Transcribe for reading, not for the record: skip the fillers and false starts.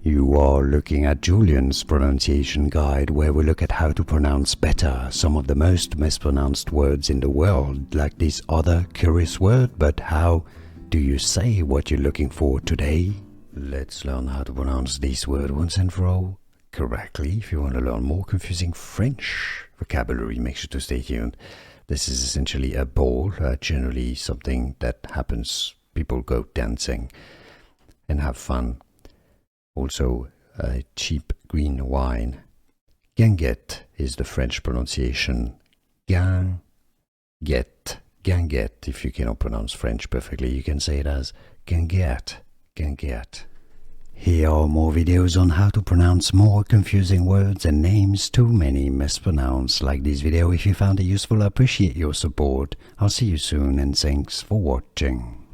You are looking at Julian's pronunciation guide, where we look at how to pronounce better some of the most mispronounced words in the world, like this other curious word. But how do you say what you're looking for today? Let's learn how to pronounce this word once and for all correctly. If you want to learn more confusing French vocabulary, make sure to stay tuned. This is essentially a ball, generally something that happens. People go dancing and have fun. Also, a cheap green wine. Guinguette is the French pronunciation. Guinguette. Guinguette. If you cannot pronounce French perfectly, you can say it as Guinguette. Guinguette. Here are more videos on how to pronounce more confusing words and names too many mispronounced. Like this video if you found it useful. I appreciate your support. I'll see you soon and thanks for watching.